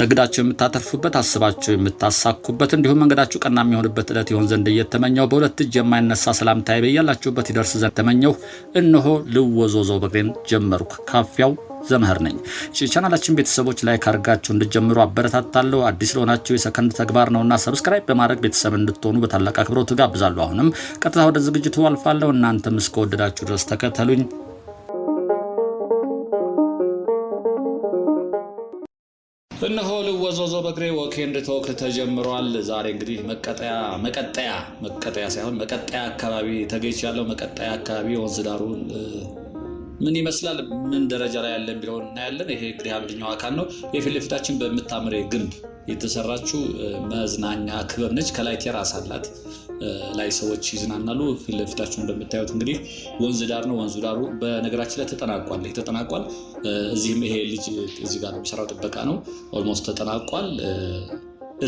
ንግዳችሁ የምታተርፉበት አስባችሁ የምታሳኩበት እንዲሁም መንገዳችሁ ቀና የሚሆንበት ዕለት ይሆን ዘንድ እየተመኘው በሁለት እጅ የማይነሳ ሰላምታዬ በያላችሁበት ይደርስ ዘንድ ተመኘው። እነሆ ልወዞዞ በግሬን ጀመርኩ። ካፊያው ዘመህር ነኝ። ቻናላችን ቤተሰቦች ላይክ አድርጋችሁ እንድትጀምሩ አበረታታለሁ። አዲስ ለሆናችሁ የሰከንድ ተግባር ነውና ሰብስክራይብ በማድረግ ቤተሰብ እንድትሆኑ በታላቅ አክብሮት ጋብዛለሁ። አሁንም ቀጥታ ወደ ዝግጅቱ አልፋለሁ። እናንተም እስከወደዳችሁ ድረስ ተከተሉኝ። እነሆ ልወዞዞ በግሬ ወክ ኤንድ ቶክ ተጀምሯል። ዛሬ እንግዲህ መቀጠያ ሳይሆን መቀጠያ አካባቢ ተገኝቻለሁ። መቀጠያ አካባቢ ወንዝ ዳሩን ምን ይመስላል፣ ምን ደረጃ ላይ ያለ የሚለውን እናያለን። ይሄ እንግዲህ አንደኛው አካል ነው። የፊት ለፊታችን በምታምር ግንብ የተሰራችው መዝናኛ ክበብ ነች። ከላይ ቴራስ አላት። ላይ ሰዎች ይዝናናሉ። ፊት ለፊታችሁ እንደምታዩት እንግዲህ ወንዝ ዳር ነው። ወንዙ ዳሩ በነገራችን ላይ ተጠናቋል። እዚህም ይሄ ልጅ እዚህ ጋር የሚሰራው ጥበቃ ነው። ኦልሞስት ተጠናቋል።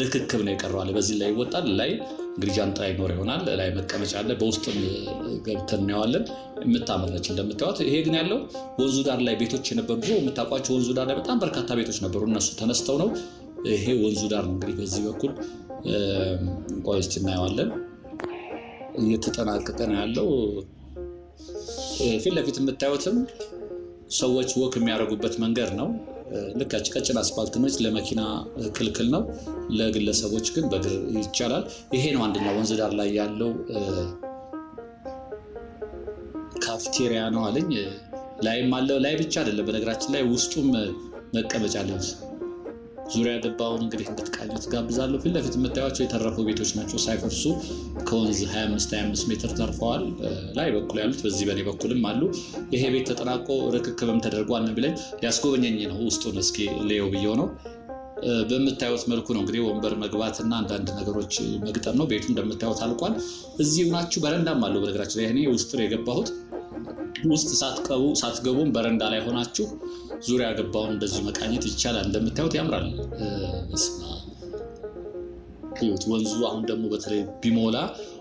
ርክክብ ነው የቀረዋል። በዚህ ላይ ይወጣል። ላይ እንግዲህ ጃንጥላ ይኖር ይሆናል። ላይ መቀመጫ አለ። በውስጥም ገብተን እናየዋለን። የምታምር ነች እንደምታዩት። ይሄ ግን ያለው ወንዙ ዳር ላይ ቤቶች የነበሩ የምታውቋቸው ወንዙ ዳር ላይ በጣም በርካታ ቤቶች ነበሩ። እነሱ ተነስተው ነው። ይሄ ወንዙ ዳር ነው እንግዲህ በዚህ በኩል ቆይስት እናየዋለን። እየተጠናቀቀ ነው ያለው። ፊት ለፊት የምታዩትም ሰዎች ወክ የሚያደርጉበት መንገድ ነው። ልካች ቀጭን አስፋልት ነች። ለመኪና ክልክል ነው፣ ለግለሰቦች ግን በእግር ይቻላል። ይሄ ነው አንደኛው ወንዝ ዳር ላይ ያለው ካፍቴሪያ ነው አለኝ። ላይም አለው። ላይ ብቻ አይደለም በነገራችን ላይ ውስጡም መቀመጫ አለው። ዙሪያ ገባውን እንግዲህ እንድትቃኙት ጋብዛለሁ። ፊት ለፊት የምታዩቸው የተረፉ ቤቶች ናቸው። ሳይፈርሱ ከወንዝ 25 ሜትር ተርፈዋል። ላይ በኩል ያሉት በዚህ በኔ በኩልም አሉ። ይሄ ቤት ተጠናቆ ርክክብም ተደርጓል ነው ቢለኝ ሊያስጎበኘኝ ነው። ውስጡን እስኪ ሌው ብየው ነው። በምታዩት መልኩ ነው እንግዲህ ወንበር መግባትና አንዳንድ ነገሮች መግጠም ነው። ቤቱ እንደምታዩት አልቋል። እዚህ ናችሁ። በረንዳም አለው በነገራችን ላይ። እኔ ውስጥ ነው የገባሁት። ውስጥ ሳትገቡም በረንዳ ላይ ሆናችሁ ዙሪያ ገባውን እንደዚህ መቃኘት ይቻላል። እንደምታዩት ያምራል። ወንዙ አሁን ደግሞ በተለይ ቢሞላ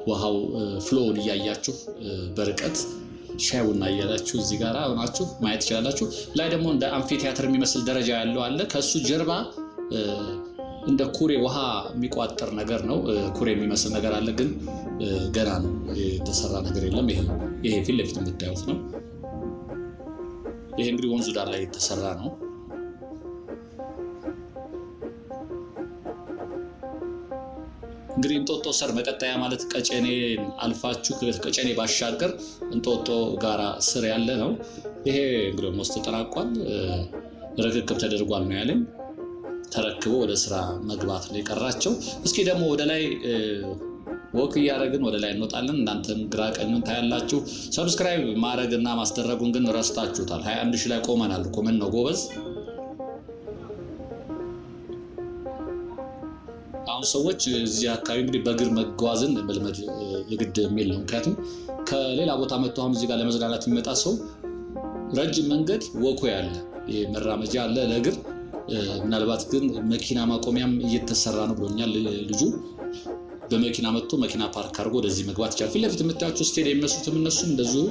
ውሃው ፍሎውን እያያችሁ በርቀት ሻይ ቡና እያላችሁ እዚህ ጋር ሆናችሁ ማየት ትችላላችሁ። ላይ ደግሞ እንደ አምፊ ቲያትር የሚመስል ደረጃ ያለው አለ። ከሱ ጀርባ እንደ ኩሬ ውሃ የሚቋጠር ነገር ነው። ኩሬ የሚመስል ነገር አለ፣ ግን ገና ነው የተሰራ ነገር የለም። ይሄ ፊት ለፊት የምታዩት ነው። ይሄ እንግዲህ ወንዙ ዳር ላይ የተሰራ ነው። እንግዲህ እንጦጦ ሰር መቀጠያ ማለት ቀጨኔ አልፋችሁ ከቀጨኔ ባሻገር እንጦጦ ጋራ ስር ያለ ነው። ይሄ እንግዲህ ሞስት ተጠናቋል። ርክክብ ተደርጓል ነው ያለኝ። ተረክቦ ወደ ስራ መግባት ነው የቀራቸው። እስኪ ደግሞ ወደ ላይ ወክ እያደረግን ወደ ላይ እንወጣለን። እናንተም ግራ ቀኙን ታያላችሁ። ሰብስክራይብ ማድረግና ማስደረጉን ግን ረስታችሁታል። 21 ሺህ ላይ ቆመናል። ቆመን ነው ጎበዝ። አሁን ሰዎች እዚህ አካባቢ እንግዲህ በእግር መጓዝን መልመድ የግድ የሚል ነው። ምክንያቱም ከሌላ ቦታ መጥቶ አሁን እዚህ ጋር ለመዝናናት የሚመጣ ሰው ረጅም መንገድ ወኮ ያለ መራመጃ አለ ለእግር። ምናልባት ግን መኪና ማቆሚያም እየተሰራ ነው ብሎኛል ልጁ። በመኪና መጥቶ መኪና ፓርክ አድርጎ ወደዚህ መግባት ይችላል። ፊት ለፊት የምታዩቸው ስቴዲየም የሚመስሉትም እነሱም እንደዚሁ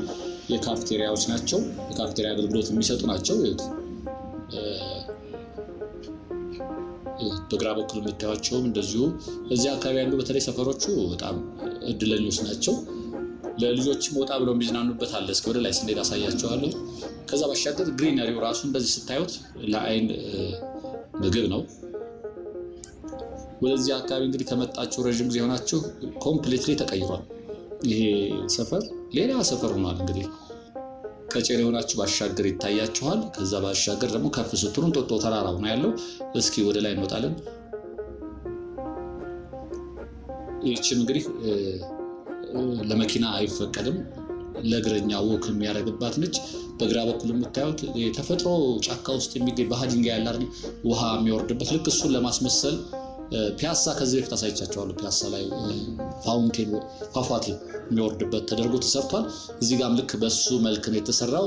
የካፍቴሪያዎች ናቸው። የካፍቴሪያ አገልግሎት የሚሰጡ ናቸው። በግራ በኩል የምታዩቸውም እንደዚሁ እዚህ አካባቢ ያሉ በተለይ ሰፈሮቹ በጣም እድለኞች ናቸው። ለልጆችም ወጣ ብለው የሚዝናኑበት አለ። እስኪ ወደ ላይ ስንሄድ አሳያቸዋለሁ። ከዛ ባሻገር ግሪነሪው ራሱ እንደዚህ ስታዩት ለአይን ምግብ ነው። ወደዚህ አካባቢ እንግዲህ ከመጣችሁ ረጅም ጊዜ ሆናችሁ ኮምፕሊትሊ ተቀይሯል። ይሄ ሰፈር ሌላ ሰፈር ሆኗል። እንግዲህ ቀጨኔ ሆናችሁ ባሻገር ይታያችኋል። ከዛ ባሻገር ደግሞ ከፍ ስትሉ እንጦጦ ተራራው ነው ያለው። እስኪ ወደ ላይ እንወጣለን። ይህችም እንግዲህ ለመኪና አይፈቀድም፣ ለእግረኛ ወክ የሚያደርግባት ነች። በግራ በኩል የምታዩት የተፈጥሮ ጫካ ውስጥ የሚገኝ በሃዲንጋ ያለ አይደል ውሃ የሚወርድበት ልክ እሱን ለማስመሰል ፒያሳ ከዚህ በፊት አሳይቻቸዋለሁ። ፒያሳ ላይ ፋውንቴን ፏፏቴ የሚወርድበት ተደርጎ ተሰርቷል። እዚህ ጋርም ልክ በሱ መልክ ነው የተሰራው።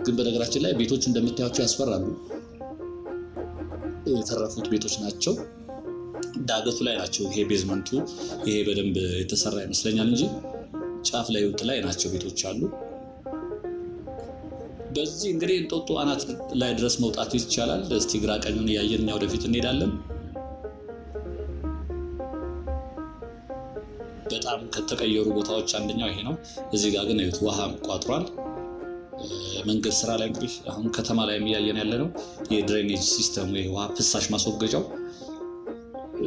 ግን በነገራችን ላይ ቤቶቹ እንደምታዩቸው ያስፈራሉ። የተረፉት ቤቶች ናቸው። ዳገቱ ላይ ናቸው። ይሄ ቤዝመንቱ ይሄ በደንብ የተሰራ ይመስለኛል እንጂ ጫፍ ላይ ወጥ ላይ ናቸው ቤቶች አሉ። በዚህ እንግዲህ እንጦጦ አናት ላይ ድረስ መውጣት ይቻላል። እስቲ ግራ ቀኙን እያየን እኛ ወደፊት እንሄዳለን። በጣም ከተቀየሩ ቦታዎች አንደኛው ይሄ ነው። እዚህ ጋር ግን እዩት፣ ውሃ ቋጥሯል። መንገድ ስራ ላይ እንግዲህ አሁን ከተማ ላይ እያየን ያለ ነው የድሬኔጅ ሲስተሙ፣ የውሃ ፍሳሽ ማስወገጃው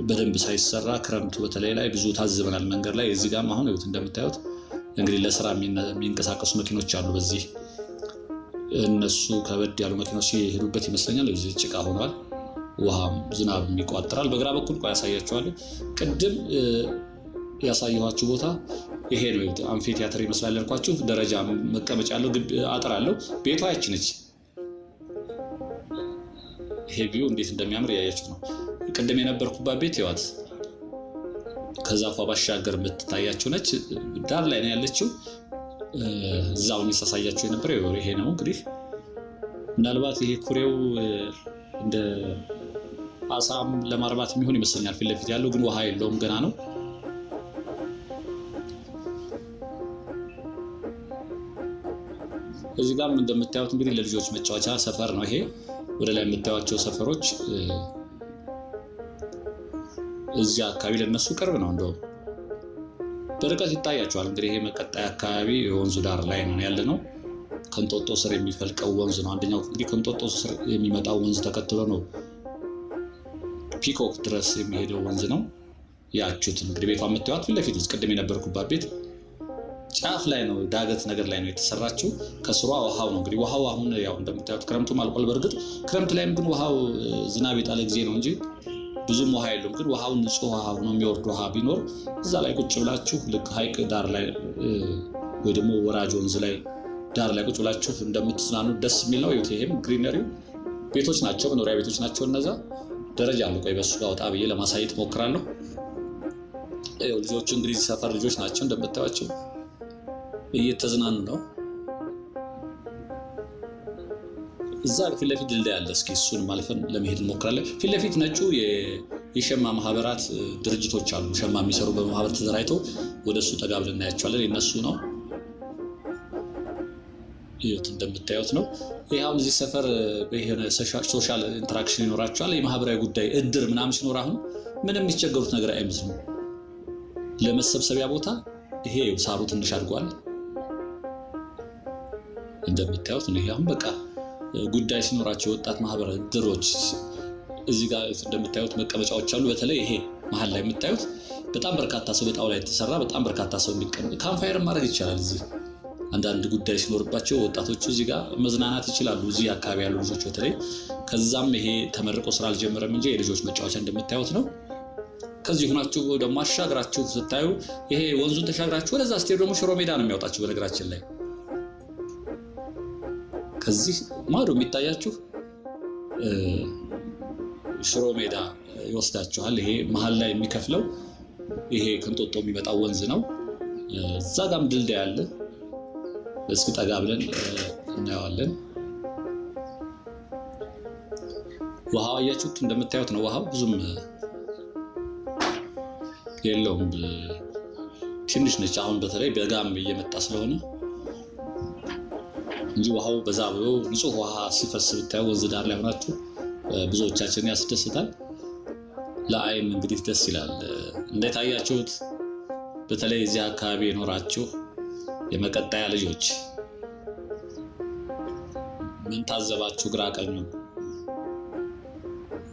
በደንብ ሳይሰራ ክረምቱ በተለይ ላይ ብዙ ታዝበናል መንገድ ላይ። እዚህ ጋርም አሁን እዩት እንደምታዩት እንግዲህ ለስራ የሚንቀሳቀሱ መኪኖች አሉ በዚህ። እነሱ ከበድ ያሉ መኪኖች የሄዱበት ይመስለኛል። እዚህ ጭቃ ሆኗል፣ ውሃም ዝናብ ይቋጥራል። በግራ በኩል ቆይ ያሳያችኋለሁ። ቅድም ያሳየኋችሁ ቦታ ይሄ ነው። አምፊ ቲያትር ይመስላል ያልኳችሁ፣ ደረጃ መቀመጫ ያለው አጥር አለው። ቤቷ ያቺ ነች። ይሄ ቪው እንዴት እንደሚያምር ያያችሁ ነው። ቅድም የነበርኩባት ቤት ይዋት ከዛፏ ባሻገር የምትታያችሁ ነች። ዳር ላይ ነው ያለችው። እዛው የሚያሳያችሁ የነበረው ይሄ ነው። እንግዲህ ምናልባት ይሄ ኩሬው እንደ አሳም ለማርባት የሚሆን ይመስለኛል። ፊት ለፊት ያለው ግን ውሃ የለውም፣ ገና ነው። እዚህ ጋርም እንደምታዩት እንግዲህ ለልጆች መጫወቻ ሰፈር ነው ይሄ። ወደ ላይ የምታዩቸው ሰፈሮች እዚያ አካባቢ ለነሱ ቅርብ ነው። እንደውም በርቀት ይታያቸዋል። እንግዲህ ይሄ መቀጣይ አካባቢ የወንዙ ዳር ላይ ነው ያለ ነው። ከእንጦጦ ስር የሚፈልቀው ወንዝ ነው። አንደኛው እንግዲህ ከእንጦጦ ስር የሚመጣው ወንዝ ተከትሎ ነው ፒኮክ ድረስ የሚሄደው ወንዝ ነው። ያችሁት እንግዲህ ቤቷ የምታዩት ፊት ለፊት ቅድም የነበርኩባት ቤት ጫፍ ላይ ነው፣ ዳገት ነገር ላይ ነው የተሰራችው። ከስሯ ውሃው ነው እንግዲህ። ውሃው አሁን ያው እንደምታዩት ክረምቱም አልቋል። በእርግጥ ክረምት ላይም ግን ውሃው ዝናብ የጣለ ጊዜ ነው እንጂ ብዙም ውሃ የለውም። ግን ውሃው ንጹህ ውሃ ነው፣ የሚወርድ ውሃ ቢኖር እዛ ላይ ቁጭ ብላችሁ ልክ ሐይቅ ዳር ላይ ወይ ደግሞ ወራጅ ወንዝ ላይ ዳር ላይ ቁጭ ብላችሁ እንደምትዝናኑ ደስ የሚል ነው። ይሄም ግሪነሪው ቤቶች ናቸው፣ መኖሪያ ቤቶች ናቸው እነዛ። ደረጃ አሉ። ቆይ በሱ ጋር ወጣ ብዬ ለማሳየት ሞክራለሁ። ልጆቹ እንግዲህ ሰፈር ልጆች ናቸው እንደምታዩቸው እየተዝናኑ ነው። እዛ ፊት ለፊት ድልድይ አለ። እስኪ እሱን ማለፈን ለመሄድ እንሞክራለን። ፊት ለፊት ነጩ የሸማ ማህበራት ድርጅቶች አሉ። ሸማ የሚሰሩ በማህበር ተደራጅተው ወደ እሱ ጠጋ ብለን እናያቸዋለን። የነሱ ነው። ይሄት እንደምታዩት ነው። ይሄው እዚህ ሰፈር በየሆነ ሶሻል ኢንተራክሽን ይኖራቸዋል። የማህበራዊ ጉዳይ እድር ምናምን ሲኖር አሁን ምንም የሚቸገሩት ነገር አይመስልም። ለመሰብሰቢያ ቦታ ይሄ ሳሩ ትንሽ አድጓል እንደምታዩት ነው። አሁን በቃ ጉዳይ ሲኖራቸው ወጣት ማህበር እድሮች እዚህ ጋር እንደምታዩት መቀመጫዎች አሉ። በተለይ ይሄ መሀል ላይ የምታዩት በጣም በርካታ ሰው በጣውላ የተሰራ በጣም በርካታ ሰው የሚቀመጥ ካምፋየር ማድረግ ይቻላል። እዚህ አንዳንድ ጉዳይ ሲኖርባቸው ወጣቶቹ እዚህ ጋር መዝናናት ይችላሉ። እዚህ አካባቢ ያሉ ልጆች በተለይ ከዛም ይሄ ተመርቆ ስራ አልጀመረም እንጂ የልጆች መጫወቻ እንደምታዩት ነው። ከዚህ ሆናችሁ ደግሞ አሻግራችሁ ስታዩ ይሄ ወንዙን ተሻግራችሁ ወደዛ ስትሄዱ ደግሞ ሽሮ ሜዳ ነው የሚያወጣችሁ። በነገራችን ላይ ከዚህ ማዶ የሚታያችሁ ሽሮ ሜዳ ይወስዳችኋል። ይሄ መሀል ላይ የሚከፍለው ይሄ ከእንጦጦ የሚመጣው ወንዝ ነው። እዛ ጋም ድልድይ አለ። እስኪ ጠጋ ብለን እናየዋለን። ውሃው አያችሁት እንደምታዩት ነው። ውሃው ብዙም የለውም፣ ትንሽ ነች። አሁን በተለይ በጋም እየመጣ ስለሆነ እንጂ ውሃው በዛ ብሎ ንጹህ ውሃ ሲፈስ ብታዩ ወንዝ ዳር ላይ ሆናችሁ ብዙዎቻችን ያስደስታል። ለአይን እንግዲህ ደስ ይላል። እንዴት አያችሁት? በተለይ እዚህ አካባቢ የኖራችሁ የመቀጣያ ልጆች ምን ታዘባችሁ? ግራ ቀኙ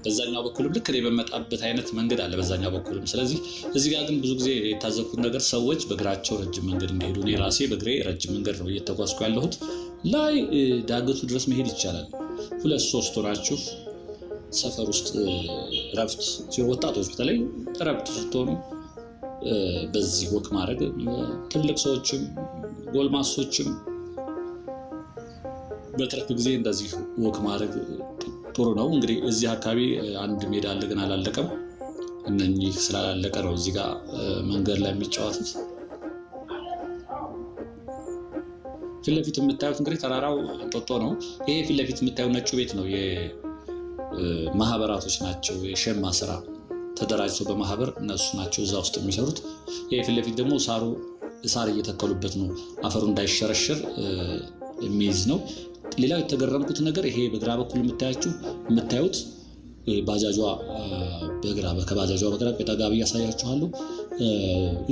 በዛኛው በኩልም ልክ እኔ በመጣበት አይነት መንገድ አለ በዛኛው በኩልም። ስለዚህ እዚህ ጋር ግን ብዙ ጊዜ የታዘብኩት ነገር ሰዎች በእግራቸው ረጅም መንገድ እንዲሄዱ፣ እኔ ራሴ በእግሬ ረጅም መንገድ ነው እየተጓዝኩ ያለሁት። ላይ ዳገቱ ድረስ መሄድ ይቻላል። 2-3 ሆናችሁ ሰፈር ውስጥ ረፍት ወጣቶች በተለይ ረፍት ስትሆኑ በዚህ ወክ ማድረግ ትልቅ ሰዎችም ጎልማሶችም በትርፍ ጊዜ እንደዚህ ወክ ማድረግ ጥሩ ነው። እንግዲህ እዚህ አካባቢ አንድ ሜዳ አለ ግን አላለቀም። እነኚህ ስላላለቀ ነው እዚህ ጋር መንገድ ላይ የሚጫወቱት። ፊት ለፊት የምታዩት እንግዲህ ተራራው እንጦጦ ነው። ይሄ ፊት ለፊት የምታዩት ነጩ ቤት ነው የማህበራቶች ናቸው። የሸማ ስራ ተደራጅተው በማህበር እነሱ ናቸው እዛ ውስጥ የሚሰሩት። ይሄ ፊት ለፊት ደግሞ ሳር እየተከሉበት ነው። አፈሩ እንዳይሸረሸር የሚይዝ ነው። ሌላው የተገረምኩት ነገር ይሄ በግራ በኩል የምታዩት ባጃጇ ከባጃጇ በግራ ቀጠጋ ያሳያችኋለሁ።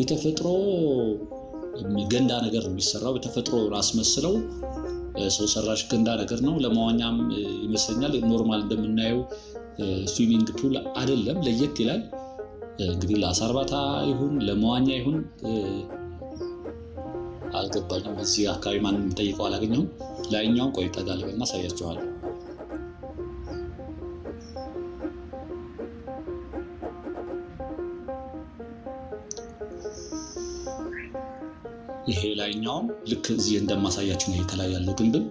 የተፈጥሮ ገንዳ ነገር ነው የሚሰራው። በተፈጥሮ አስመስለው ሰው ሰራሽ ገንዳ ነገር ነው። ለመዋኛም ይመስለኛል። ኖርማል እንደምናየው ስዊሚንግ ፑል አይደለም፣ ለየት ይላል። እንግዲህ ለአሳ እርባታ ይሁን ለመዋኛ ይሁን አልገባኝም። እዚህ አካባቢ ማንም ጠይቀው አላገኘሁም። ላይኛውን ቆይ ጠጋ ልበልና አሳያችኋለሁ። ይሄ ላይኛውም ልክ እዚህ እንደማሳያችሁ ነው። ከላይ ያለው ግንብም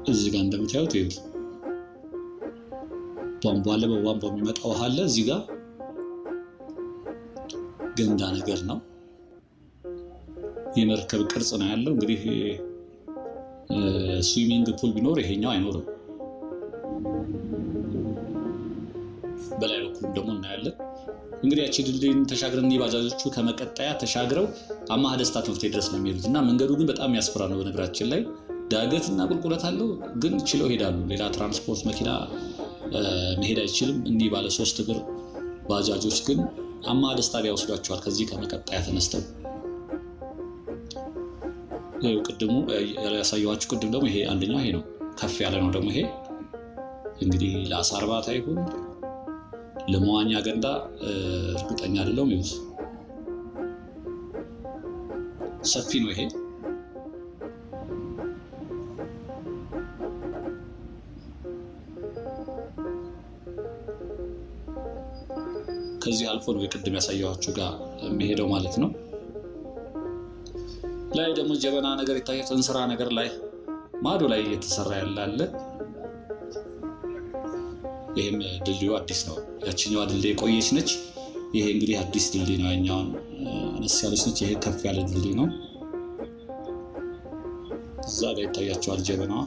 እዚህ ጋር እንደምታዩት ይሁት ቧንቧ አለ። በቧንቧ የሚመጣ ውሃ አለ። እዚህ ጋር ገንዳ ነገር ነው። የመርከብ ቅርጽ ነው ያለው። እንግዲህ ስዊሚንግ ፑል ቢኖር ይሄኛው አይኖርም። በላይ በኩል ደግሞ እናያለን። እንግዲህ ያቺ ድልድይን ተሻግረን ባጃጆቹ ከመቀጠያ ተሻግረው አማሃ ደስታ ትምህርት ቤት ድረስ ነው የሚሄዱት እና መንገዱ ግን በጣም ያስፈራ ነው። በነገራችን ላይ ዳገትና ቁልቁለት አለው፣ ግን ችለው ይሄዳሉ። ሌላ ትራንስፖርት መኪና መሄድ አይችልም። እኒህ ባለ 3 እግር ባጃጆች ግን አማሃ ደስታ ሊያወስዷቸዋል ከዚህ ከመቀጠያ ተነስተው። ቅድሙ ያሳየኋችሁ ቅድም ደግሞ ይሄ አንደኛው ይሄ ነው፣ ከፍ ያለ ነው ደግሞ ይሄ። እንግዲህ ለአሳ እርባታ ይሁን ለመዋኛ ገንዳ እርግጠኛ አይደለሁም። ይሁን ሰፊ ነው ይሄ። ከዚህ አልፎ ነው የቅድም ያሳየኋችሁ ጋር የሚሄደው ማለት ነው። ላይ ደግሞ ጀበና ነገር ይታያል። እንስራ ነገር ላይ ማዶ ላይ እየተሰራ ያለ። ይሄም ድልድዩ አዲስ ነው። ያቺኛዋ ድልድይ ቆየች ነች። ይሄ እንግዲህ አዲስ ድልድይ ነው። ያኛውን አነስ ያለች ነች። ይሄ ከፍ ያለ ድልድይ ነው። እዛ ጋር ይታያቸዋል ጀበናዋ።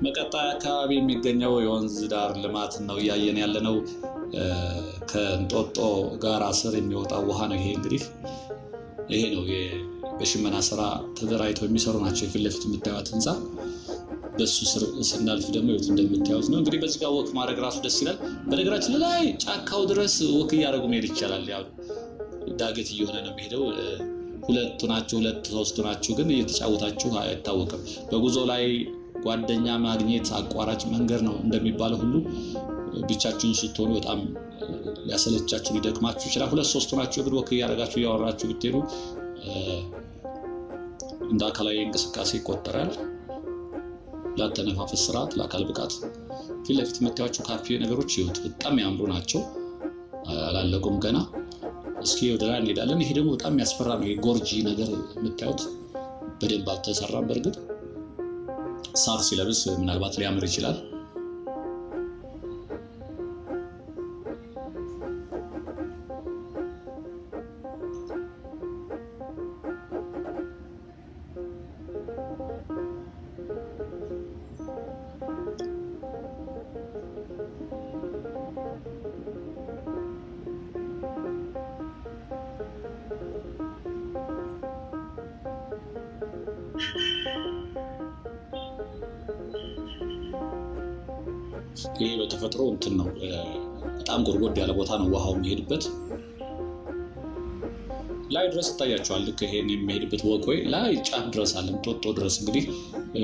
መቀጣይ አካባቢ የሚገኘው የወንዝ ዳር ልማት ነው እያየን ያለነው። ከእንጦጦ ጋራ ስር የሚወጣው ውሃ ነው። ይሄ እንግዲህ ይሄ ነው በሽመና ስራ ተደራጅተው የሚሰሩ ናቸው። የፊት ለፊት የምታዩት ህንፃ በሱ ስር ስናልፍ ደግሞ ይወት እንደምታዩት ነው። እንግዲህ በዚህ ጋር ወክ ማድረግ ራሱ ደስ ይላል። በነገራችን ላይ ጫካው ድረስ ወክ እያደረጉ መሄድ ይቻላል። ያው ዳገት እየሆነ ነው የሚሄደው። ሁለት ሶስት ናችሁ፣ ግን እየተጫወታችሁ አይታወቅም። በጉዞ ላይ ጓደኛ ማግኘት አቋራጭ መንገድ ነው እንደሚባለው ሁሉ ብቻችሁን ስትሆኑ በጣም ሊያሰለቻችሁ ሊደክማችሁ ይችላል። 2-3 ናችሁ ግን ወክ እያደረጋችሁ እያወራችሁ ብትሄዱ እንደ አካላዊ እንቅስቃሴ ይቆጠራል። ለአተነፋፈስ ስርዓት፣ ለአካል ብቃት ፊት ለፊት የምታዩዋቸው ካፌ ነገሮች ይወጡ በጣም ያምሩ ናቸው። አላለቁም ገና። እስኪ ወደ ላይ እንሄዳለን። ይሄ ደግሞ በጣም ያስፈራ ነው። ይሄ ጎርጂ ነገር የምታዩት በደንብ አልተሰራም። በእርግጥ ሳር ሲለብስ ምናልባት ሊያምር ይችላል። ይሄ በተፈጥሮ እንትን ነው። በጣም ጎድጎድ ያለ ቦታ ነው። ውሃው የሚሄድበት ላይ ድረስ ይታያቸዋል። ልክ ይሄን የሚሄድበት ወቅወይ ላይ ጫፍ ድረስ አለ፣ እንጦጦ ድረስ። እንግዲህ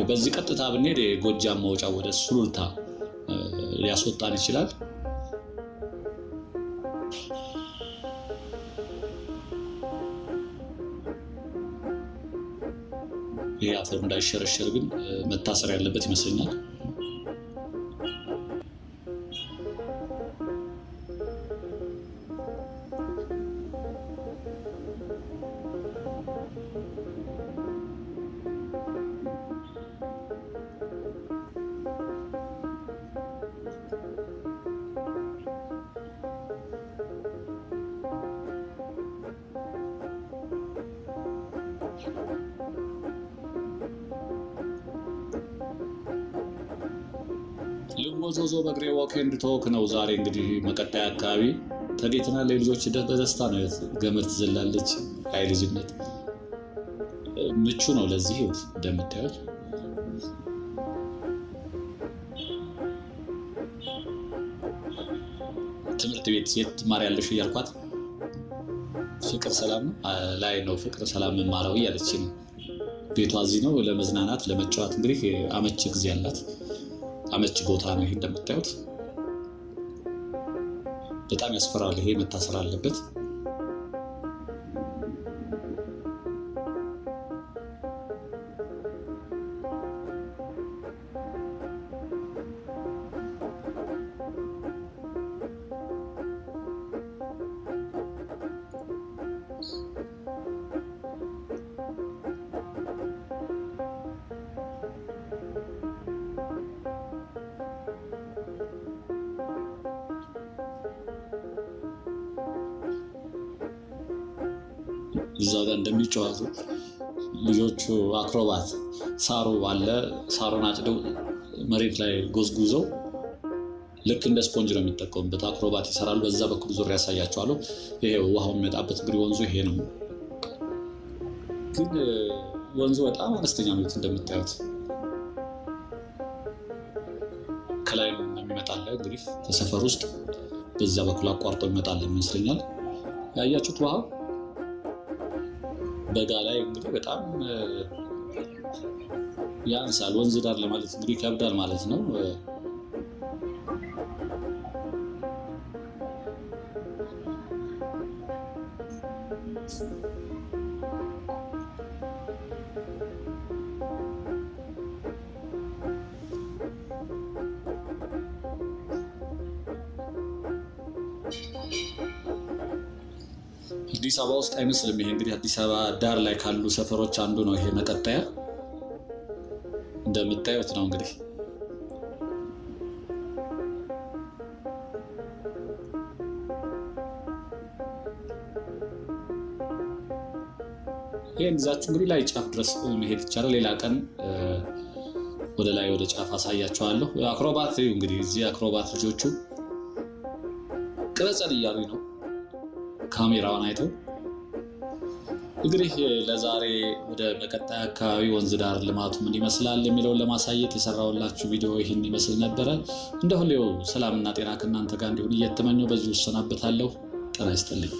በዚህ ቀጥታ ብንሄድ የጎጃም መውጫ ወደ ሱሉልታ ሊያስወጣን ይችላል። ይሄ አፈሩ እንዳይሸረሸር ግን መታሰር ያለበት ይመስለኛል። ልሞዞዞ በእግሬ ዋክ ኤንድ ቶክ ነው ዛሬ። እንግዲህ መቀጣይ አካባቢ ተገኝተናል። ልጆች በደስታ ነው። ገመድ ትዘላለች። አይ ልጅነት ምቹ ነው ለዚህ እንደምታዩት። ትምህርት ቤት የት ትማሪያለሽ እያልኳት ፍቅር ሰላም ላይ ነው ፍቅር ሰላም የምማረው እያለች ነው። ቤቷ እዚህ ነው። ለመዝናናት ለመጫወት እንግዲህ አመቺ ጊዜ ያላት አመቺ ቦታ ነው። ይሄ እንደምታዩት በጣም ያስፈራል። ይሄ መታሰር አለበት። እዛ ጋር እንደሚጫወቱ ልጆቹ አክሮባት ሳሩ አለ። ሳሩን አጭደው መሬት ላይ ጎዝጉዘው ልክ እንደ ስፖንጅ ነው የሚጠቀሙበት። አክሮባት ይሰራሉ። በዛ በኩል ዙሪያ ያሳያቸዋለሁ። ይሄ ውሃው የሚመጣበት እንግዲህ ወንዙ ይሄ ነው። ግን ወንዙ በጣም አነስተኛ ነው እንደምታዩት። ከላይ የሚመጣለ እንግዲህ ከሰፈር ውስጥ በዛ በኩል አቋርጦ ይመጣል ይመስለኛል። ያያችሁት ውሃ በጋ ላይ እንግዲህ በጣም ያንሳል። ወንዝ ዳር ለማለት እንግዲህ ይከብዳል ማለት ነው። አዲስ አበባ ውስጥ አይመስልም። ይሄ እንግዲህ አዲስ አበባ ዳር ላይ ካሉ ሰፈሮች አንዱ ነው። ይሄ መቀጠያ እንደምታዩት ነው። እንግዲህ ይሄን ይዛችሁ እንግዲህ ላይ ጫፍ ድረስ መሄድ ይቻላል። ሌላ ቀን ወደ ላይ ወደ ጫፍ አሳያችኋለሁ። አክሮባት እንግዲህ እዚህ አክሮባት ልጆቹ ቅረጸን እያሉኝ ነው ካሜራውን አይተው። እንግዲህ ለዛሬ ወደ መቀጠያ አካባቢ ወንዝ ዳር ልማቱ ምን ይመስላል የሚለውን ለማሳየት የሰራሁላችሁ ቪዲዮ ይህን ይመስል ነበረ። እንደ ሁሌው ሰላምና ጤና ከእናንተ ጋር እንዲሆን እየተመኘሁ በዚሁ እሰናበታለሁ። ጤና ይስጥልኝ።